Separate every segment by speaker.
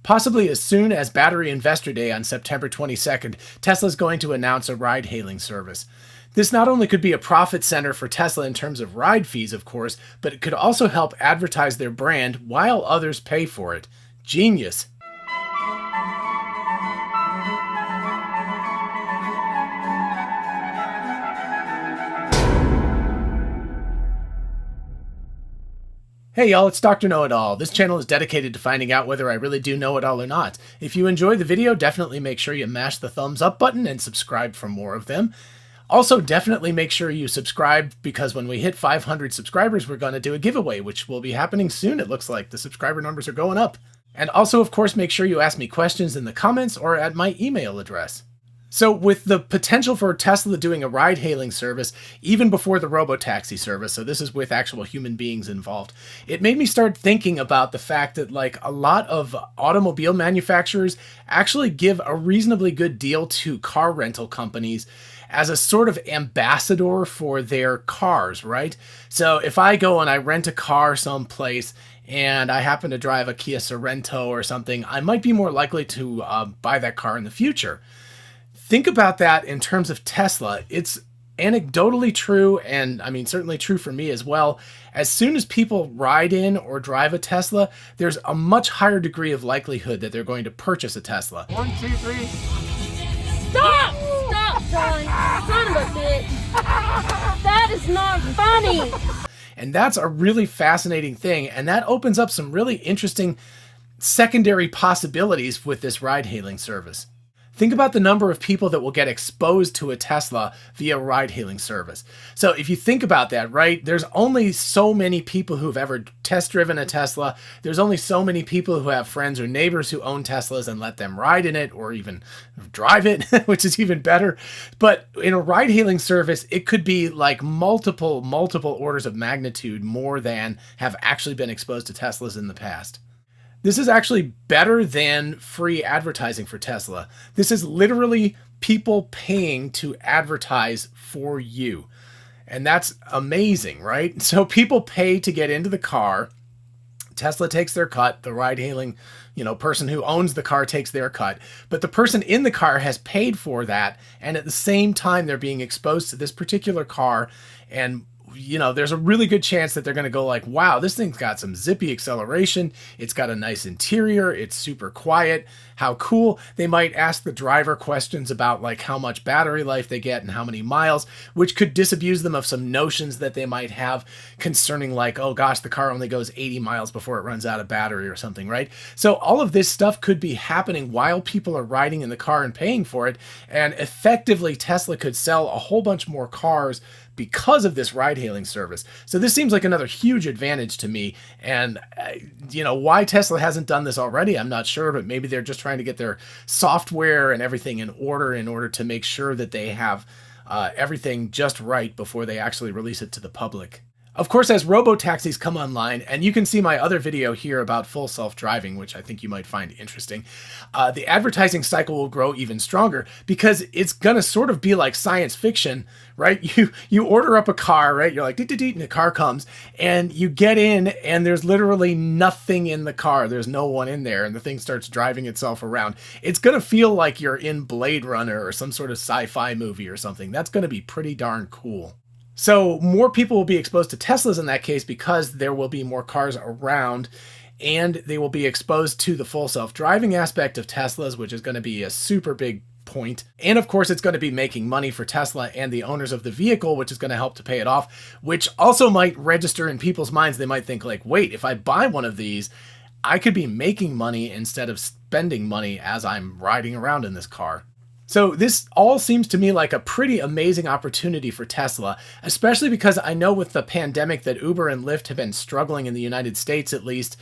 Speaker 1: Possibly as soon as Battery Investor Day on September 22nd, Tesla's going to announce a ride-hailing service. This not only could be a profit center for Tesla in terms of ride fees, of course, but it could also help advertise their brand while others pay for it. Genius. Hey y'all, it's Dr. Know-It-All. This channel is dedicated to finding out whether I really do know it all or not. If you enjoyed the video, definitely make sure you mash the thumbs up button and subscribe for more of them. Also, definitely make sure you subscribe, because when we hit 500 subscribers, we're going to do a giveaway, which will be happening soon, it looks like. The subscriber numbers are going up. And also, of course, make sure you ask me questions in the comments or at my email address. So with the potential for Tesla doing a ride-hailing service even before the robo-taxi service, so this is with actual human beings involved, it made me start thinking about the fact that a lot of automobile manufacturers actually give a reasonably good deal to car rental companies as a sort of ambassador for their cars, right? So if I go and I rent a car someplace and I happen to drive a Kia Sorento or something, I might be more likely to buy that car in the future. Think about that in terms of Tesla. It's anecdotally true, and I mean certainly true for me as well. As soon as people ride in or drive a Tesla, there's a much higher degree of likelihood that they're going to purchase a Tesla.
Speaker 2: 1, 2, 3.
Speaker 3: Stop! Stop, Charlie! Son of a bitch! That is not funny!
Speaker 1: And that's a really fascinating thing, and that opens up some really interesting secondary possibilities with this ride-hailing service. Think about the number of people that will get exposed to a Tesla via ride-hailing service. So if you think about that, right, there's only so many people who've ever test-driven a Tesla. There's only so many people who have friends or neighbors who own Teslas and let them ride in it or even drive it, which is even better. But in a ride-hailing service, it could be like multiple orders of magnitude more than have actually been exposed to Teslas in the past. This is actually better than free advertising for Tesla. This is literally people paying to advertise for you. And that's amazing, right? So people pay to get into the car. Tesla takes their cut. The ride-hailing, person who owns the car takes their cut. But the person in the car has paid for that. And at the same time, they're being exposed to this particular car. And there's a really good chance that they're going to go like, wow, this thing's got some zippy acceleration. It's got a nice interior. It's super quiet. How cool. They might ask the driver questions about like how much battery life they get and how many miles, which could disabuse them of some notions that they might have concerning like, oh gosh, the car only goes 80 miles before it runs out of battery or something, right? So all of this stuff could be happening while people are riding in the car and paying for it. And effectively, Tesla could sell a whole bunch more cars because of this ride-hailing service. So this seems like another huge advantage to me. And, why Tesla hasn't done this already, I'm not sure, but maybe they're just trying to get their software and everything in order to make sure that they have everything just right before they actually release it to the public. Of course, as robo-taxis come online, and you can see my other video here about full self-driving, which I think you might find interesting, the advertising cycle will grow even stronger because it's going to sort of be like science fiction, right? You order up a car, right? You're like, deet, and the car comes, and you get in, and there's literally nothing in the car. There's no one in there, and the thing starts driving itself around. It's going to feel like you're in Blade Runner or some sort of sci-fi movie or something. That's going to be pretty darn cool. So more people will be exposed to Teslas in that case because there will be more cars around and they will be exposed to the full self-driving aspect of Teslas, which is going to be a super big point. And of course, it's going to be making money for Tesla and the owners of the vehicle, which is going to help to pay it off, which also might register in people's minds. They might think like, wait, if I buy one of these, I could be making money instead of spending money as I'm riding around in this car. So this all seems to me like a pretty amazing opportunity for Tesla, especially because I know with the pandemic that Uber and Lyft have been struggling in the United States at least.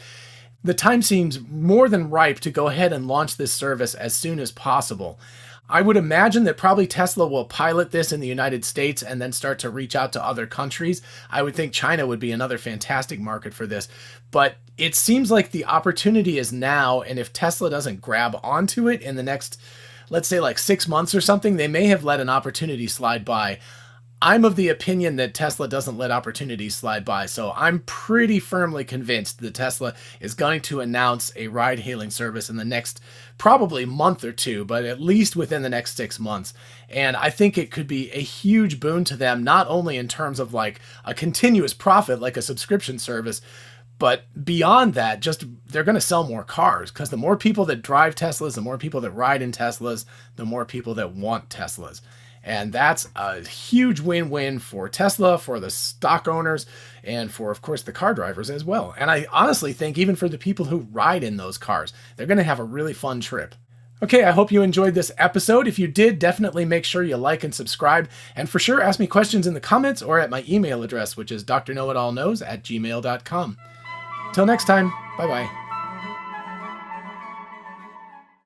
Speaker 1: The time seems more than ripe to go ahead and launch this service as soon as possible. I would imagine that probably Tesla will pilot this in the United States and then start to reach out to other countries. I would think China would be another fantastic market for this, but it seems like the opportunity is now, and if Tesla doesn't grab onto it in the next, let's say like 6 months or something, they may have let an opportunity slide by. I'm of the opinion that Tesla doesn't let opportunities slide by, so I'm pretty firmly convinced that Tesla is going to announce a ride-hailing service in the next probably month or two, but at least within the next 6 months. And I think it could be a huge boon to them, not only in terms of like a continuous profit like a subscription service, but beyond that, just they're going to sell more cars, because the more people that drive Teslas, the more people that ride in Teslas, the more people that want Teslas. And that's a huge win-win for Tesla, for the stock owners, and for, of course, the car drivers as well. And I honestly think even for the people who ride in those cars, they're going to have a really fun trip. Okay, I hope you enjoyed this episode. If you did, definitely make sure you like and subscribe. And for sure, ask me questions in the comments or at my email address, which is drknowitallknows@gmail.com. Till next time, bye-bye.